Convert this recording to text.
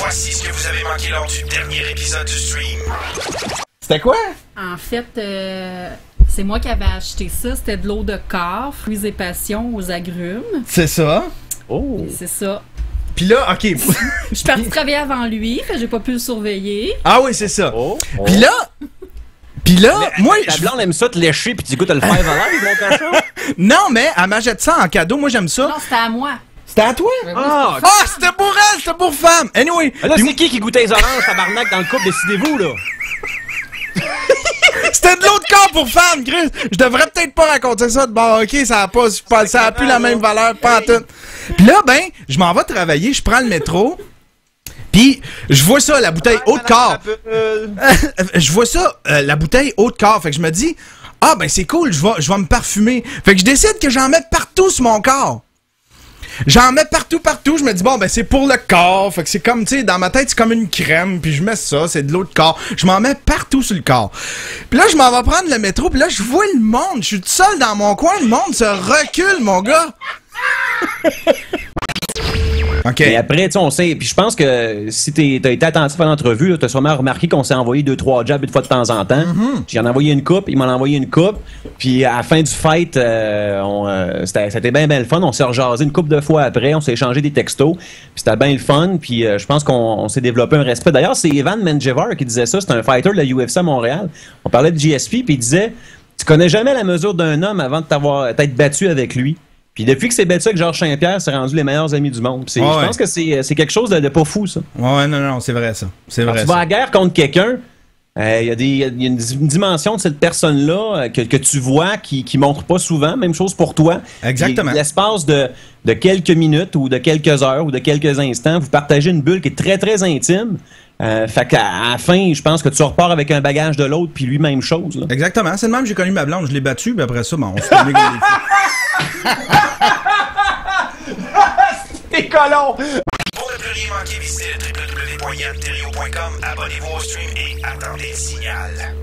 Voici ce que vous avez manqué lors du dernier épisode du stream. C'était quoi? En fait, c'est moi qui avais acheté ça. C'était de l'eau de corps, fruits et passions aux agrumes. C'est ça. Oh! Et c'est ça. Puis là, OK. Je suis partie travailler avant lui, fait que j'ai pas pu le surveiller. Ah oui, c'est ça. Oh! Puis là, moi, Ta blonde aime ça te lécher pis tu dis, écoute, t'as le faire live, mon cochon? non, mais elle m'achète ça en cadeau. Moi, j'aime ça. Non, c'était à moi. C'était à toi? Ah! Ah, c'était pour elle, c'était pour femme. Anyway. Là, Puis c'est qui goûtait les oranges, tabarnak, dans le couple? Décidez-vous, là! c'était de l'autre corps pour femme, Chris. Je devrais peut-être pas raconter ça de bord. OK, ça a plus la même valeur, pas en tout. Puis là, ben, je m'en vais travailler, je prends le métro. Puis, je vois ça, la bouteille haut de corps. Je vois ça, la bouteille haut de corps. Fait que je me dis, ah, ben, c'est cool, je vais me parfumer. Fait que je décide que j'en mets partout sur mon corps. J'en mets partout. Je me dis, bon, ben, c'est pour le corps. Fait que c'est comme, tu sais, dans ma tête, c'est comme une crème. Puis je mets ça, c'est de l'eau de corps. Je m'en mets partout sur le corps. Puis là, je m'en vais prendre le métro. Puis là, je vois le monde. Je suis tout seul dans mon coin. Le monde se recule, mon gars. OK. Et après, tu sais, on sait. Puis je pense que si t'as été attentif à l'entrevue, t'as sûrement remarqué qu'on s'est envoyé 2-3 jabs une fois de temps en temps. J'en ai envoyé une coupe, il m'en a envoyé une coupe. Puis à la fin du fight, c'était bien le fun. On s'est rejasé une couple de fois après. On s'est échangé des textos. Puis c'était bien le fun. Puis je pense qu'on s'est développé un respect. D'ailleurs, c'est Evan Menjivar qui disait ça. C'est un fighter de la UFC à Montréal. On parlait de GSP. Puis il disait, tu connais jamais la mesure d'un homme avant de t'être battu avec lui. Puis depuis que c'est battu avec Georges Saint-Pierre, c'est rendu les meilleurs amis du monde. Je pense que c'est quelque chose de pas fou, ça. Ouais, non, c'est vrai, ça. C'est vrai. Tu vas à la guerre contre quelqu'un, il y a une dimension de cette personne-là que tu vois qui montre pas souvent. Même chose pour toi. Exactement. L'espace de quelques minutes ou de quelques heures ou de quelques instants, vous partagez une bulle qui est très, très intime. Fait qu'à la fin, je pense que tu repars avec un bagage de l'autre, puis lui, même chose. Là. Exactement. C'est le même, j'ai connu ma blonde, je l'ai battue, puis après ça, bon, on se connaît comme des filles. T'es colon! Pour ne plus rien manquer, visitez le www.yanterio.com, abonnez-vous au stream et attendez le signal.